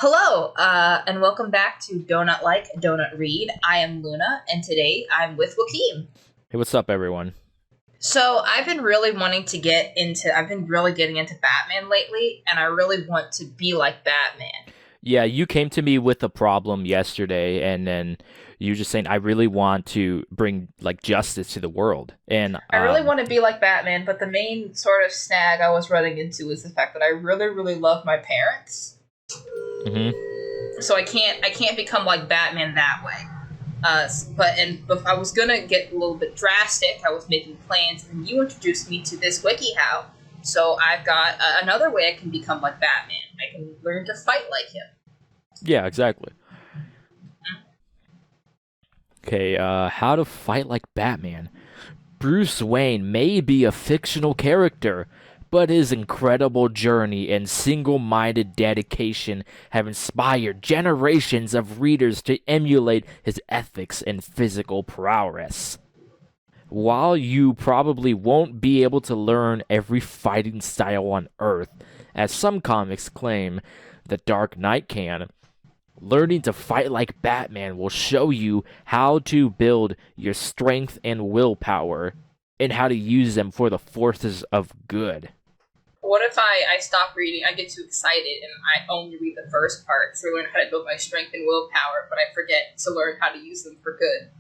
Hello, and welcome back to Donut Like, Donut Read. I am Luna, and today I'm with Wakeem. Hey, what's up, everyone? So I've been really I've been really getting into Batman lately, and I really want to be like Batman. Yeah, you came to me with a problem yesterday, and then you just saying, I really want to bring like justice to the world. And I really want to be like Batman, but the main sort of snag I was running into is the fact that I really, really love my parents. mhm. So I can't become like Batman that way. But I was gonna get a little bit drastic. I was making plans, and you introduced me to this wikiHow. So I've got another way I can become like Batman. I can learn to fight like him. Yeah, exactly. Okay, how to fight like Batman. Bruce Wayne may be a fictional character, but his incredible journey and single-minded dedication have inspired generations of readers to emulate his ethics and physical prowess. While you probably won't be able to learn every fighting style on Earth, as some comics claim the Dark Knight can, learning to fight like Batman will show you how to build your strength and willpower, and how to use them for the forces of good. What if I stop reading? I get too excited and I only read the first part to learn how to build my strength and willpower, but I forget to learn how to use them for good.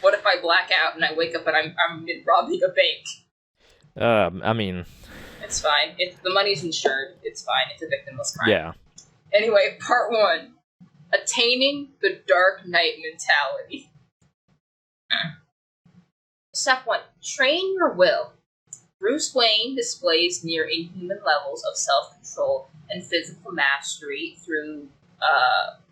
What if I black out and I wake up and I'm robbing a bank? I mean, It's fine. If the money's insured, it's fine. It's a victimless crime. yeah. Anyway, part one. Attaining the Dark Knight mentality. Step one. Train your will. Bruce Wayne displays near inhuman levels of self-control and physical mastery through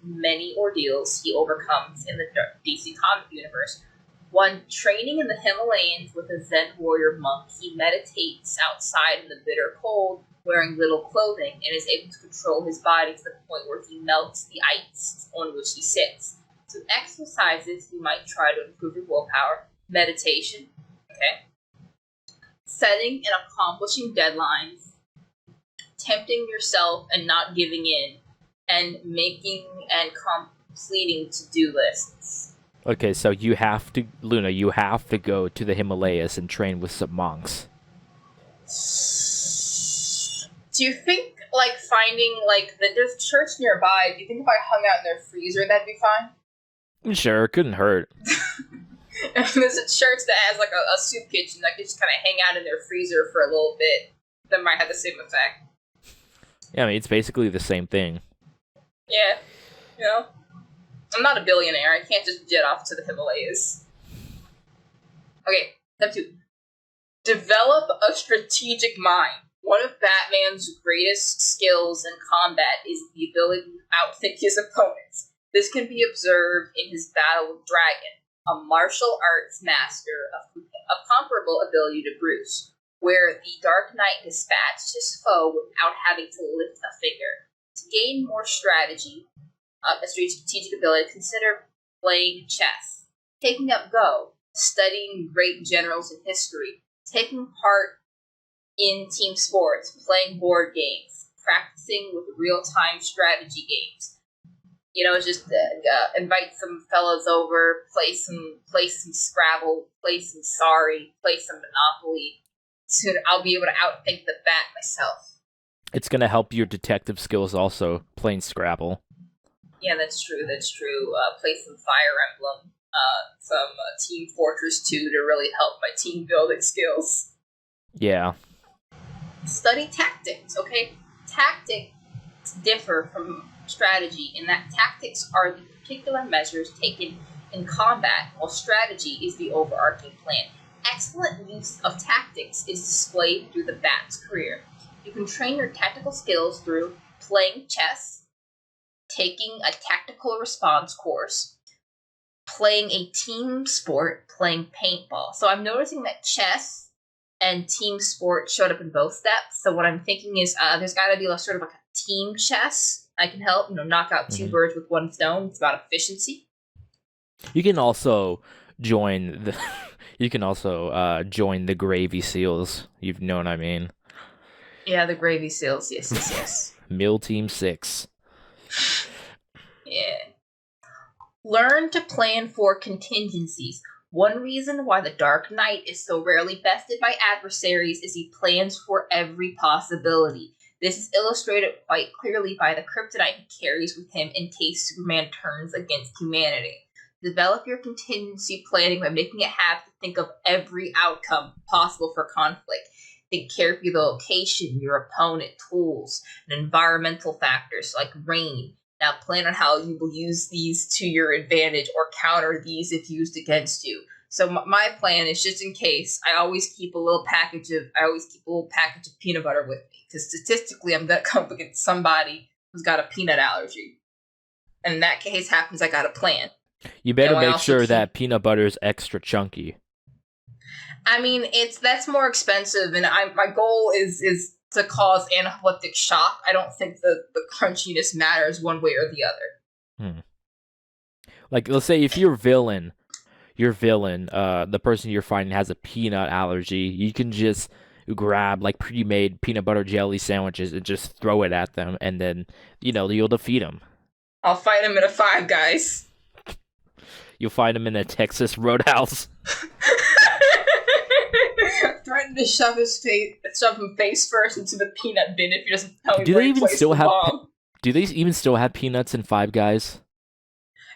many ordeals he overcomes in the DC comic universe. When training in the Himalayas with a Zen warrior monk, he meditates outside in the bitter cold, wearing little clothing, and is able to control his body to the point where he melts the ice on which he sits. Some exercises you might try to improve your willpower: meditation, okay, setting and accomplishing deadlines, tempting yourself and not giving in, and making and completing to-do lists. Okay, so Luna, you have to go to the Himalayas and train with some monks. Do you think, finding, there's a church nearby, do you think if I hung out in their freezer, that'd be fine? Sure, couldn't hurt. And there's a church that has, a soup kitchen that could just kind of hang out in their freezer for a little bit. That might have the same effect. Yeah, I mean, it's basically the same thing. Yeah, you know? I'm not a billionaire. I can't just jet off to the Himalayas. Okay, step two. Develop a strategic mind. One of Batman's greatest skills in combat is the ability to outthink his opponents. This can be observed in his battle with Dragon, a martial arts master of comparable ability to Bruce, where the Dark Knight dispatched his foe without having to lift a finger. To gain more strategic ability, consider playing chess, taking up Go, studying great generals in history, taking part in team sports, playing board games, practicing with real-time strategy games. Just invite some fellows over, play some Scrabble, play some Sorry, play some Monopoly. Soon I'll be able to outthink the bat myself. It's gonna help your detective skills also, playing Scrabble. Yeah, that's true. Play some Fire Emblem, some Team Fortress 2 to really help my team building skills. Yeah. Study tactics, okay? Tactics differ from strategy in that tactics are the particular measures taken in combat, while strategy is the overarching plan. Excellent use of tactics is displayed through the Bat's career. You can train your tactical skills through playing chess, taking a tactical response course, playing a team sport, playing paintball. So I'm noticing that chess and team sport showed up in both steps. So what I'm thinking is there's got to be a team chess. I can help, knock out two birds with one stone. It's about efficiency. You can also join the join the Gravy Seals. You know what I mean? Yeah, the gravy seals. Yes, yes, yes. Meal Team 6. Yeah. Learn to plan for contingencies. One reason why the Dark Knight is so rarely bested by adversaries is he plans for every possibility. This is illustrated quite clearly by the kryptonite he carries with him in case Superman turns against humanity. Develop your contingency planning by making it have to think of every outcome possible for conflict. Think carefully of the location, your opponent, tools, and environmental factors like rain. Now plan on how you will use these to your advantage or counter these if used against you. So my plan is just in case. I always keep a little package of peanut butter with me because statistically I'm gonna come up against somebody who's got a peanut allergy. And in that case happens, I got a plan. You better And I make also sure keep- that peanut butter is extra chunky. I mean, that's more expensive, and my goal is to cause anaphylactic shock. I don't think the crunchiness matters one way or the other. Like, let's say if your villain, the person you're fighting has a peanut allergy, you can just grab like pre-made peanut butter jelly sandwiches and just throw it at them, and then you'll defeat them. I'll fight him in a Five Guys. You'll find him in a Texas Roadhouse. Threaten to shove him face first into the peanut bin if he doesn't tell me Do where they he even placed still the have? bomb. Do they even still have peanuts in Five Guys?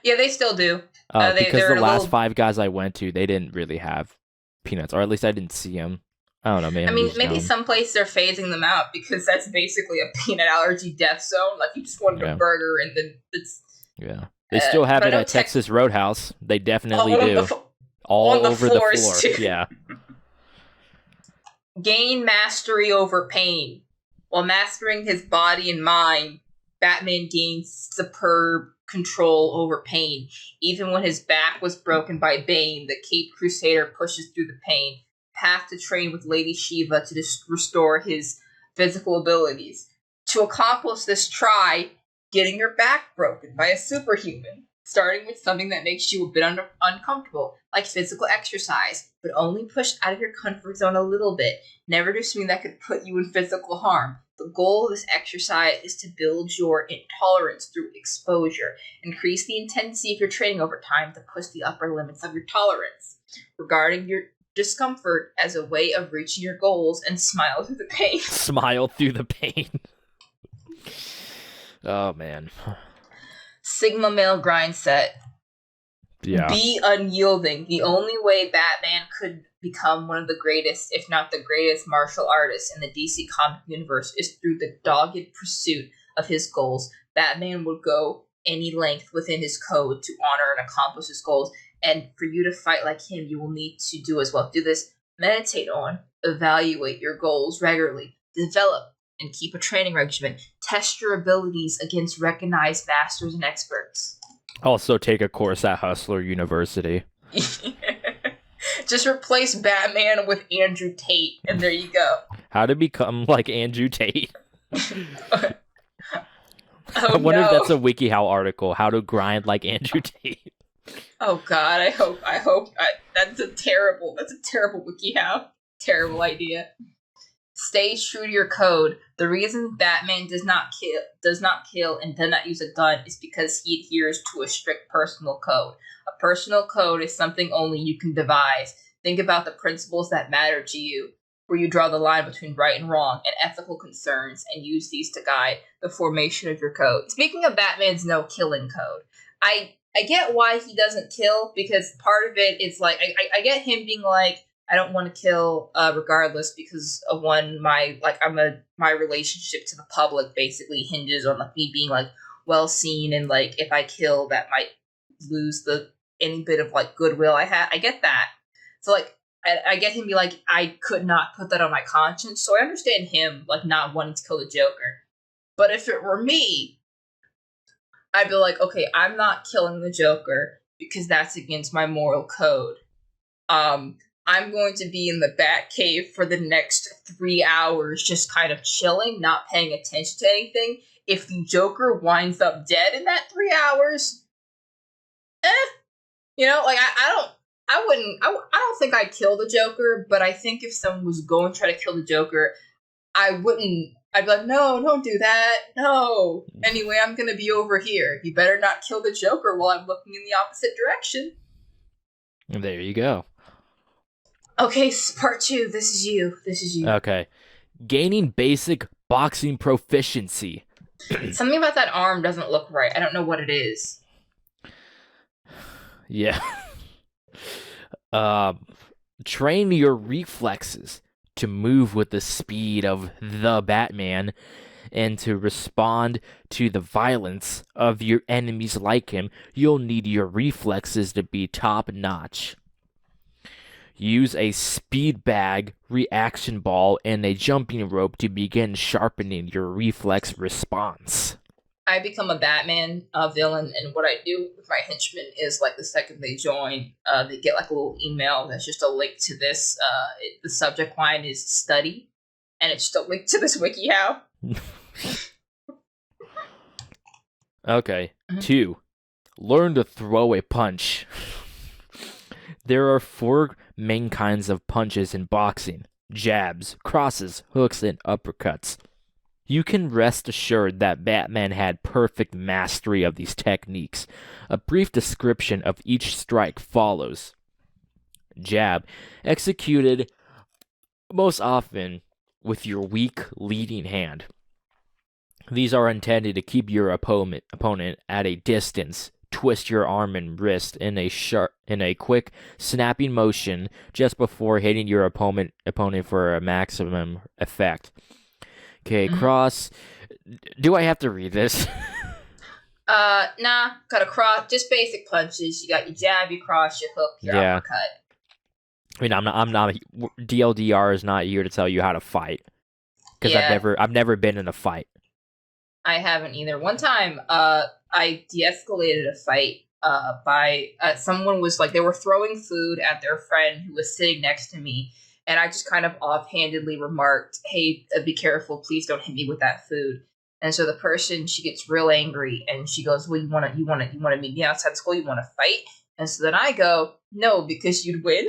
Yeah, they still do. Because they're the a last little... Five Guys I went to, they didn't really have peanuts, or at least I didn't see them. I don't know, man. I mean, maybe some places they're phasing them out because that's basically a peanut allergy death zone. Like, you just wanted a burger and then it's... Yeah. They still have it at Texas Roadhouse. They definitely do. All over the floor. Too. Yeah. Gain mastery over pain. While mastering his body and mind, Batman gains superb control over pain. Even when his back was broken by Bane, the Caped Crusader pushes through the pain. Path to train with Lady Shiva to restore his physical abilities. To accomplish this, try getting your back broken by a superhuman, starting with something that makes you a bit uncomfortable, like physical exercise, but only push out of your comfort zone a little bit. Never do something that could put you in physical harm. The goal of this exercise is to build your intolerance through exposure. Increase the intensity of your training over time to push the upper limits of your tolerance. Regarding your discomfort as a way of reaching your goals and smile through the pain. Smile through the pain. Oh, man. Sigma male grind set. Yeah. Be unyielding. The only way Batman could become one of the greatest, if not the greatest, martial artists in the DC comic universe is through the dogged pursuit of his goals. Batman would go any length within his code to honor and accomplish his goals. And for you to fight like him, you will need to do as well. Do this. Meditate on. Evaluate your goals regularly. Develop and keep a training regimen. Test your abilities against recognized masters and experts. Also take a course at Hustler University. Just replace Batman with Andrew Tate, and there you go. How to become like Andrew Tate. I wonder if that's a wikiHow article. How to grind like Andrew Tate. Oh God, I hope. That's a terrible wikiHow. Terrible idea. Stay true to your code. The reason Batman does not kill, and does not use a gun is because he adheres to a strict personal code. A personal code is something only you can devise. Think about the principles that matter to you, where you draw the line between right and wrong and ethical concerns, and use these to guide the formation of your code. Speaking of Batman's no killing code, I get why he doesn't kill, because part of it is like I get him being like, I don't want to kill regardless because of my relationship to the public basically hinges on like me being like well seen, and like if I kill that might lose any bit of like goodwill I had. I get that. So like I get him be like, I could not put that on my conscience. So I understand him like not wanting to kill the Joker. But if it were me, I'd be like, okay, I'm not killing the Joker because that's against my moral code. I'm going to be in the Batcave for the next 3 hours, just kind of chilling, not paying attention to anything. If the Joker winds up dead in that 3 hours, like I don't think I'd kill the Joker, but I think if someone was going to try to kill the Joker, I wouldn't. I'd be like, no, don't do that. No. Anyway, I'm gonna be over here. You better not kill the Joker while I'm looking in the opposite direction. There you go. Okay, part 2. This is you. Okay. Gaining basic boxing proficiency. Something about that arm doesn't look right. I don't know what it is. Yeah. Train your reflexes to move with the speed of the Batman and to respond to the violence of your enemies like him. You'll need your reflexes to be top notch. Use a speed bag, reaction ball, and a jumping rope to begin sharpening your reflex response. I become a Batman villain, and what I do with my henchmen is, like, the second they join, they get, like, a little email that's just a link to this. The subject line is study, and it's just a link to this wikiHow. Okay. 2. Learn to throw a punch. There are 4 main kinds of punches in boxing: jabs, crosses, hooks, and uppercuts. You can rest assured that Batman had perfect mastery of these techniques. A brief description of each strike follows. Jab, executed most often with your weak leading hand. These are intended to keep your opponent at a distance. Twist your arm and wrist in a quick snapping motion just before hitting your opponent for a maximum effect. Okay, cross. Do I have to read this? Nah. Got a cross. Just basic punches. You got your jab, your cross, your hook, your uppercut. I mean, I'm not. DLDR is not here to tell you how to fight, because I've never been in a fight. I haven't either. One time, I de-escalated a fight by someone was like, they were throwing food at their friend who was sitting next to me, and I just kind of offhandedly remarked, "Hey, be careful! Please don't hit me with that food." And so the person, she gets real angry, and she goes, "Well, you want to meet me outside school? You want to fight?" And so then I go, "No, because you'd win."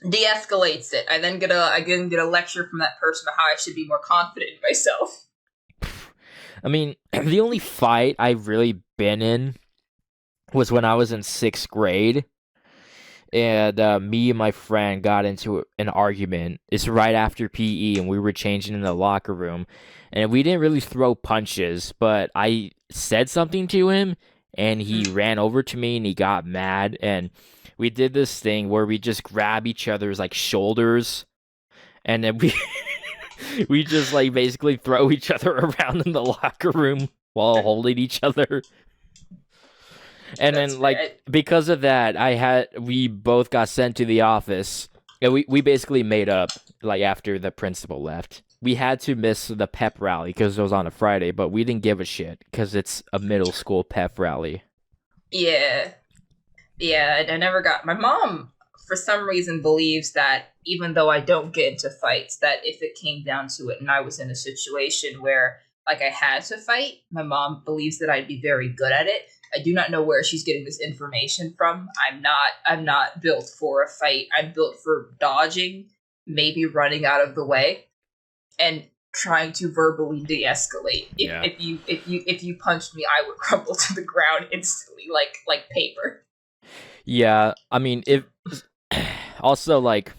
De-escalates it. I then get a lecture from that person on how I should be more confident in myself. I mean, the only fight I've really been in was when I was in 6th grade, and me and my friend got into an argument. It's right after PE, and we were changing in the locker room, and we didn't really throw punches, but I said something to him, and he ran over to me, and he got mad, and we did this thing where we just grab each other's, like, shoulders, and then we just, like, basically throw each other around in the locker room while holding each other. And then, like, because of that, we both got sent to the office. And we basically made up, like, after the principal left. We had to miss the pep rally because it was on a Friday, but we didn't give a shit because it's a middle school pep rally. Yeah. Yeah, I never got... My mom, for some reason, believes that even though I don't get into fights, that if it came down to it and I was in a situation where, like, I had to fight, my mom believes that I'd be very good at it. I do not know where she's getting this information from. I'm not built for a fight. I'm built for dodging, maybe running out of the way, and trying to verbally de-escalate. If you punched me, I would crumble to the ground instantly, like paper. Yeah, I mean, if also, like,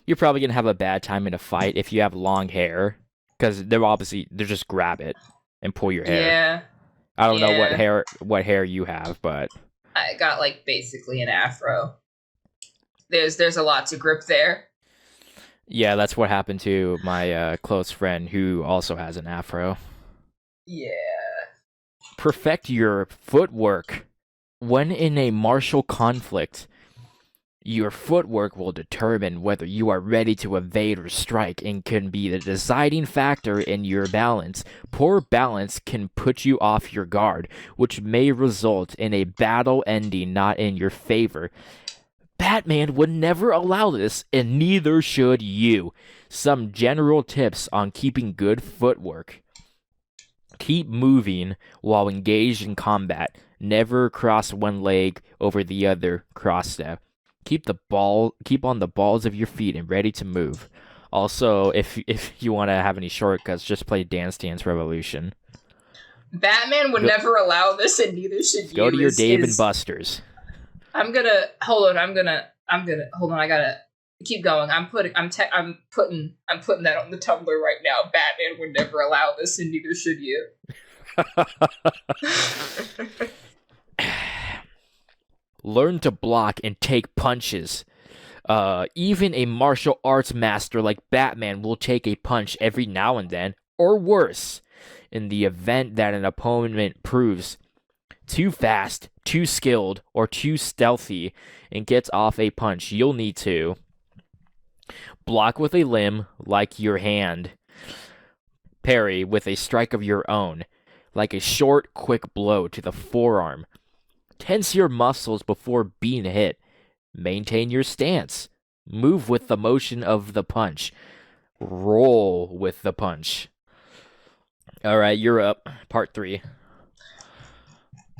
you're probably gonna have a bad time in a fight if you have long hair, because they're just grab it and pull your hair. Yeah. I don't know what hair you have, but I got, like, basically an afro. There's a lot to grip there. Yeah, that's what happened to my close friend who also has an afro. Yeah. Perfect your footwork. When in a martial conflict, your footwork will determine whether you are ready to evade or strike and can be the deciding factor in your balance. Poor balance can put you off your guard, which may result in a battle ending not in your favor. Batman would never allow this, and neither should you. Some general tips on keeping good footwork. Keep moving while engaged in combat. Never cross one leg over the other cross step. Keep on the balls of your feet and ready to move. Also, if you want to have any shortcuts, just play Dance Dance Revolution. Batman would never allow this, and neither should you. Go to your Dave and Buster's. I'm gonna hold on. I gotta keep going. I'm putting that on the Tumblr right now. Batman would never allow this, and neither should you. Learn to block and take punches. Even a martial arts master like Batman will take a punch every now and then, or worse, in the event that an opponent proves too fast, too skilled, or too stealthy and gets off a punch. You'll need to block with a limb like your hand, parry with a strike of your own, like a short, quick blow to the forearm. Tense your muscles before being hit. Maintain your stance. Move with the motion of the punch. Roll with the punch. All right, you're up. Part 3.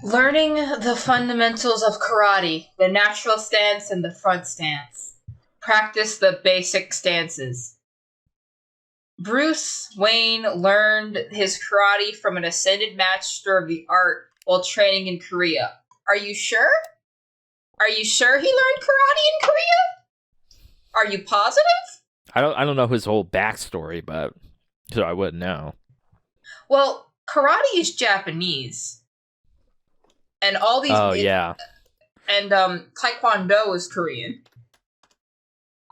Learning the fundamentals of karate, the natural stance and the front stance. Practice the basic stances. Bruce Wayne learned his karate from an ascended master of the art while training in Korea. Are you sure? Are you sure he learned karate in Korea? Are you positive? I don't know his whole backstory, but so I wouldn't know. Well, karate is Japanese. And all these yeah. And Taekwondo is Korean.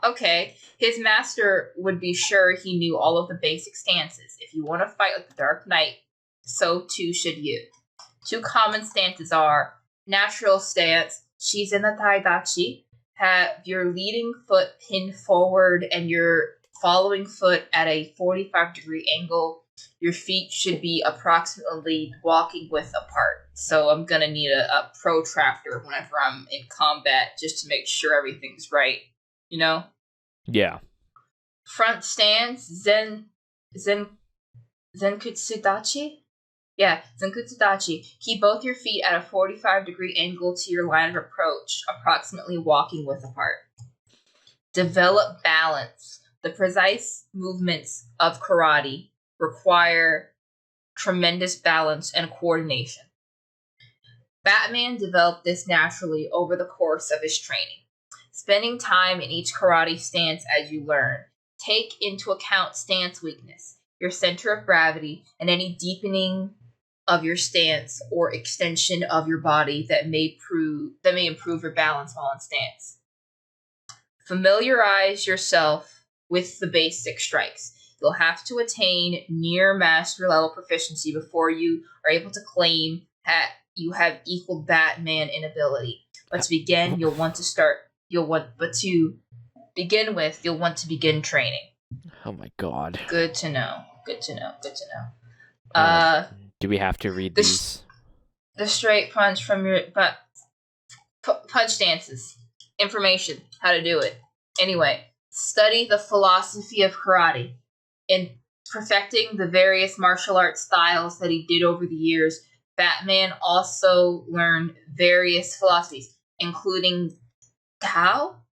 Okay, his master would be sure he knew all of the basic stances. If you want to fight like the Dark Knight, so too should you. 2 common stances are natural stance, shizen no taidachi, have your leading foot pinned forward and your following foot at a 45-degree angle. Your feet should be approximately walking width apart. So I'm going to need a protractor whenever I'm in combat just to make sure everything's right. You know? Yeah. Front stance, Zenkutsudachi? Yeah, Zenkutsudachi. Keep both your feet at a 45-degree angle to your line of approach, approximately walking width apart. Develop balance. The precise movements of karate require tremendous balance and coordination. Batman developed this naturally over the course of his training. Spending time in each karate stance as you learn. Take into account stance weakness, your center of gravity, and any deepening of your stance or extension of your body that may improve your balance while in stance. Familiarize yourself with the basic strikes. You'll have to attain near master level proficiency before you are able to claim that you have equaled Batman in ability. But to begin, you'll want to begin training. Oh my god. Good to know. Do we have to read these? The straight punch from your punch stances. Information. How to do it. Anyway, study the philosophy of karate. In perfecting the various martial arts styles that he did over the years, Batman also learned various philosophies, including Tao?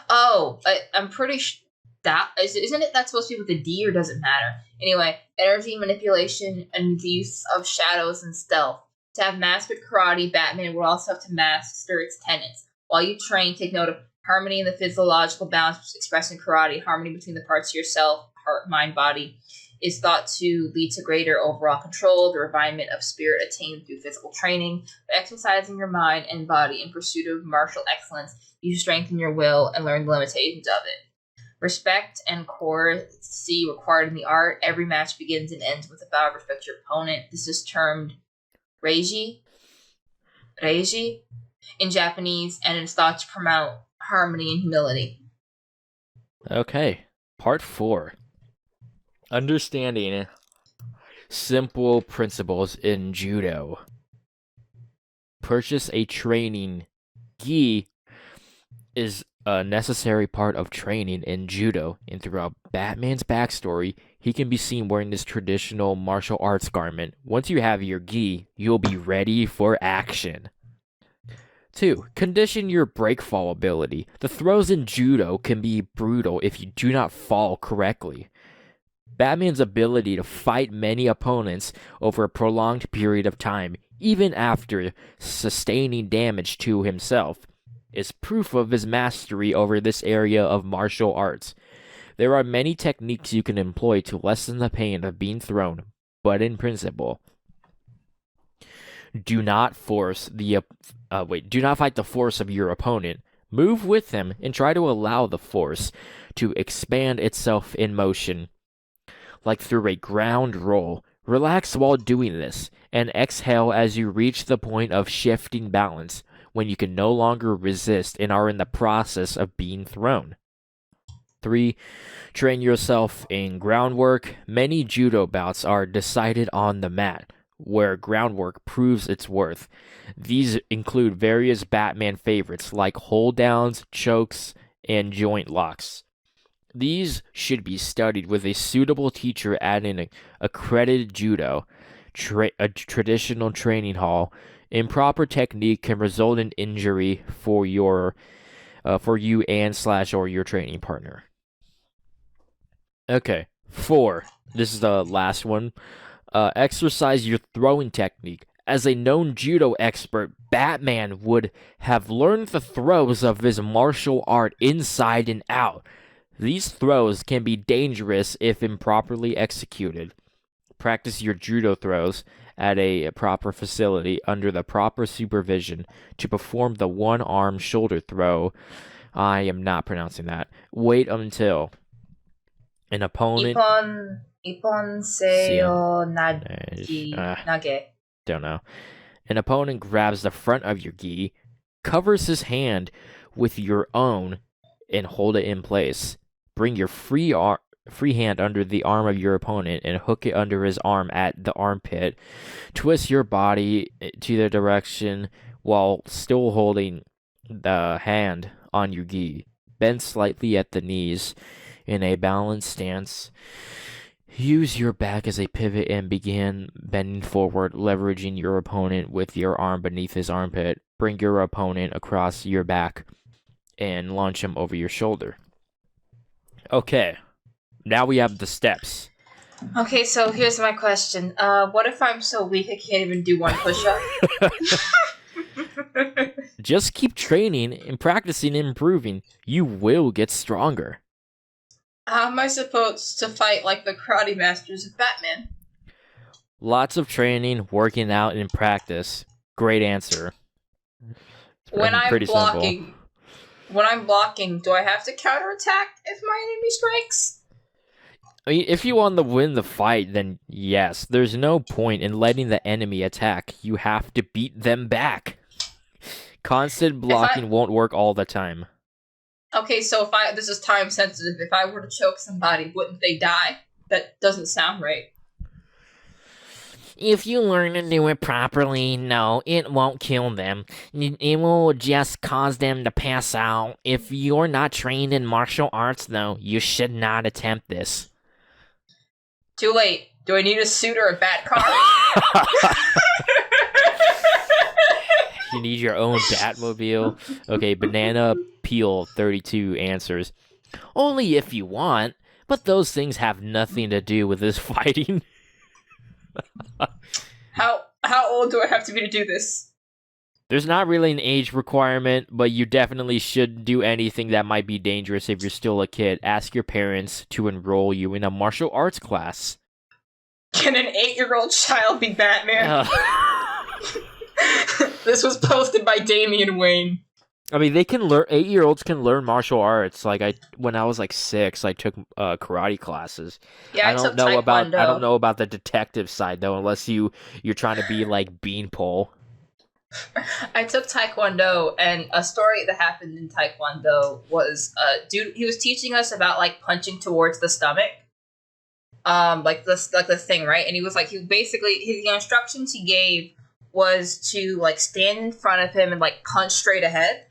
Oh, I'm pretty sure. Isn't it that supposed to be with a D, or does it matter? Anyway, energy manipulation and the use of shadows and stealth. To have mastered karate, Batman would also have to master its tenets. While you train, take note of harmony and the physiological balance expressed in karate. Harmony between the parts of yourself, heart, mind, body, is thought to lead to greater overall control, the refinement of spirit attained through physical training. By exercising your mind and body in pursuit of martial excellence, you strengthen your will and learn the limitations of it. Respect and courtesy required in the art. Every match begins and ends with a bow of respect to your opponent. This is termed reiji in Japanese, and it's thought to promote harmony and humility. Okay, part 4. Understanding simple principles in judo. Purchase a training gi is a necessary part of training in judo, and throughout Batman's backstory, he can be seen wearing this traditional martial arts garment. Once you have your gi, you'll be ready for action. 2. Condition your break fall ability. The throws in judo can be brutal if you do not fall correctly. Batman's ability to fight many opponents over a prolonged period of time, even after sustaining damage to himself, is proof of his mastery over this area of martial arts. There are many techniques you can employ to lessen the pain of being thrown, but in principle, do not fight the force of your opponent. Move with them and try to allow the force to expand itself in motion, like through a ground roll. Relax while doing this, and exhale as you reach the point of shifting balance, when you can no longer resist and are in the process of being thrown. 3. Train yourself in groundwork. Many judo bouts are decided on the mat, where groundwork proves its worth. These include various Batman favorites like hold downs, chokes, and joint locks. These should be studied with a suitable teacher at an accredited judo, a traditional training hall. Improper technique can result in injury for you and/or your training partner. Okay, 4. This is the last one. Exercise your throwing technique. As a known judo expert, Batman would have learned the throws of his martial art inside and out. These throws can be dangerous if improperly executed. Practice your judo throws at a proper facility under the proper supervision to perform the one-arm shoulder throw. I am not pronouncing that. Wait until an opponent... Ippon seo nage. Don't know. An opponent grabs the front of your gi, covers his hand with your own, and hold it in place. Bring your free hand under the arm of your opponent and hook it under his arm at the armpit. Twist your body to the direction while still holding the hand on your gi. Bend slightly at the knees in a balanced stance. Use your back as a pivot and begin bending forward, leveraging your opponent with your arm beneath his armpit. Bring your opponent across your back and launch him over your shoulder. Okay, now we have the steps. Okay, so here's my question. What if I'm so weak I can't even do one push-up? Just keep training and practicing and improving. You will get stronger. How am I supposed to fight like the karate masters of Batman? Lots of training, working out, and practice. Great answer. When I'm blocking, simple. When I'm blocking, do I have to counterattack if my enemy strikes? I mean, if you want to win the fight, then yes. There's no point in letting the enemy attack. You have to beat them back. Constant blocking won't work all the time. Okay, so this is time sensitive. If I were to choke somebody, wouldn't they die? That doesn't sound right. If you learn to do it properly, no, it won't kill them. It will just cause them to pass out. If you're not trained in martial arts, though, you should not attempt this. Too late. Do I need a suit or a bat car? You need your own Batmobile. Okay, Banana Peel 32 answers. Only if you want, but those things have nothing to do with this fighting. How old do I have to be to do this? There's not really an age requirement, but you definitely shouldn't do anything that might be dangerous if you're still a kid. Ask your parents to enroll you in a martial arts class. Can an 8-year-old child be Batman? This was posted by Damian Wayne. I mean, 8-year-olds can learn martial arts. Like when I was like 6, I took karate classes. Yeah, I don't know about the detective side though, unless you're trying to be like Beanpole. I took Taekwondo, and a story that happened in Taekwondo was dude. He was teaching us about like punching towards the stomach, like the thing, right? And the instructions he gave was to like stand in front of him and like punch straight ahead.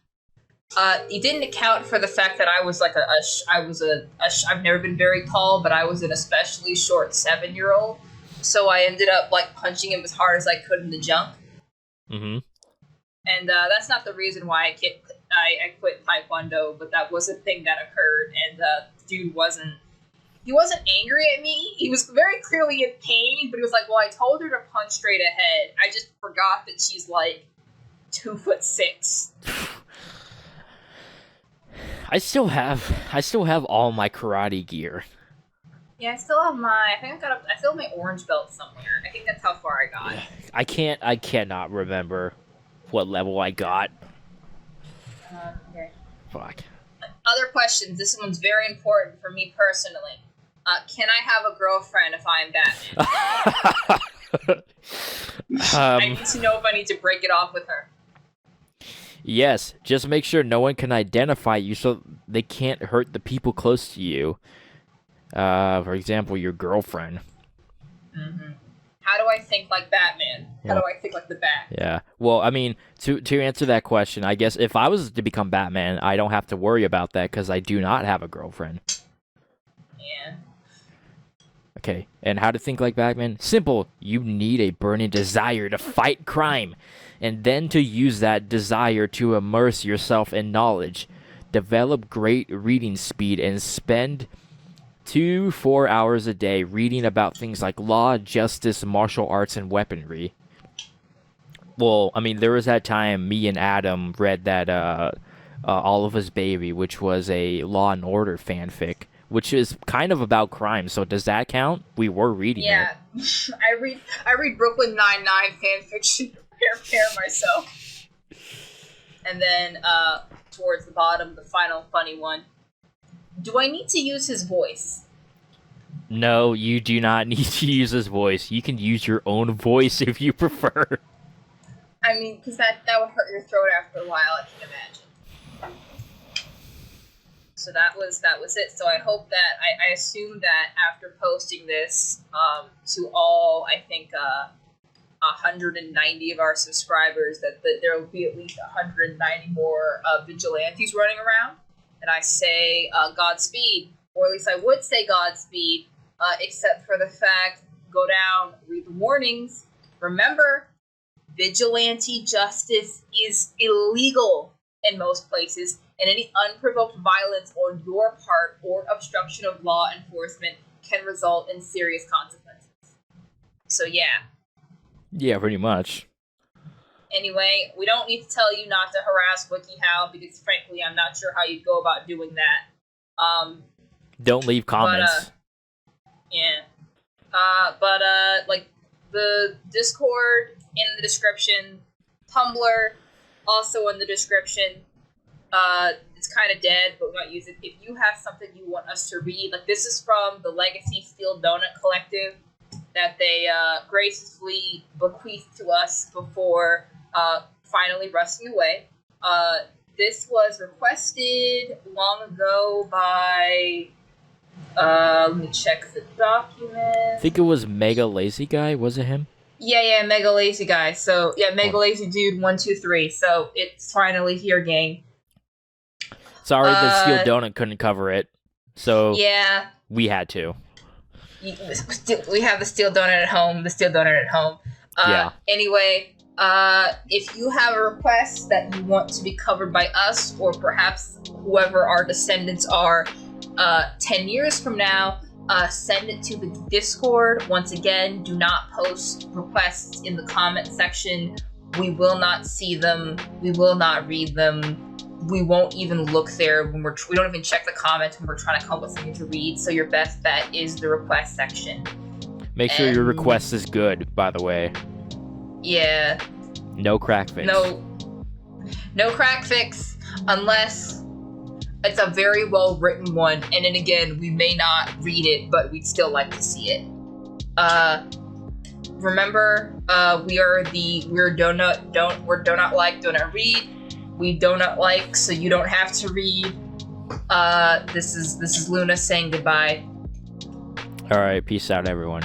He didn't account for the fact that I was like I've never been very tall, but I was an especially short 7-year-old. So I ended up like punching him as hard as I could in the jump. Mm-hmm. And that's not the reason why I quit Taekwondo, but that was a thing that occurred, and dude wasn't angry at me. He was very clearly in pain, but he was like, well, I told her to punch straight ahead. I just forgot that she's like 2'6". I still have all my karate gear. Yeah, I still have I still have my orange belt somewhere. I think that's how far I got. I cannot remember what level I got. Okay. Fuck. Other questions. This one's very important for me personally. Can I have a girlfriend if I'm Batman? I need to know if I need to break it off with her. Yes, just make sure no one can identify you so they can't hurt the people close to you. For example, your girlfriend. Mm-hmm. How do I think like Batman? How do I think like the Bat? Yeah. Well, I mean, to answer that question, I guess if I was to become Batman, I don't have to worry about that because I do not have a girlfriend. Yeah. Okay, and how to think like Batman? Simple. You need a burning desire to fight crime, and then to use that desire to immerse yourself in knowledge. Develop great reading speed and spend 2-4 hours a day reading about things like law, justice, martial arts, and weaponry. Well, I mean, there was that time me and Adam read that All of Us Baby, which was a Law and Order fanfic, which is kind of about crime. So does that count? We were reading it. Yeah, I read Brooklyn Nine-Nine fanfiction to prepare myself. And then towards the bottom, the final funny one. Do I need to use his voice? No, you do not need to use his voice. You can use your own voice if you prefer. I mean, because that would hurt your throat after a while, I can imagine. So that was it. So I hope that, I assume that after posting this to all, I think, 190 of our subscribers, that there will be at least 190 more vigilantes running around. And I say Godspeed, or at least I would say Godspeed, except for the fact, go down, read the warnings. Remember, vigilante justice is illegal in most places, and any unprovoked violence on your part or obstruction of law enforcement can result in serious consequences. So yeah. Yeah, pretty much. Anyway, we don't need to tell you not to harass WikiHow, because frankly, I'm not sure how you'd go about doing that. Don't leave comments. Like, the Discord in the description, Tumblr also in the description. It's kind of dead, but we might use it. If you have something you want us to read, like, this is from the Legacy Steel Donut Collective that they graciously bequeathed to us before finally rusting away. This was requested long ago by, let me check the document. I think it was Mega Lazy Guy, was it him? Yeah, Mega Lazy Guy. So, yeah, Mega Lazy Dude 123. So, it's finally here, gang. Sorry, the Steel Donut couldn't cover it, so yeah, we had to. We have the Steel Donut at home. Yeah. Anyway, if you have a request that you want to be covered by us, or perhaps whoever our descendants are 10 years from now, send it to the Discord. Once again, do not post requests in the comment section. We will not see them. We will not read them. We won't even look there when we don't even check the comments when we're trying to come up with something to read. So your best bet is the request section. Make sure your request is good, by the way. Yeah. No crack fix. No crack fix unless it's a very well written one, and then again, we may not read it, but we'd still like to see it. Remember, we're donut like, donut read. We donut like, so you don't have to read. This is Luna saying goodbye. All right, peace out, everyone.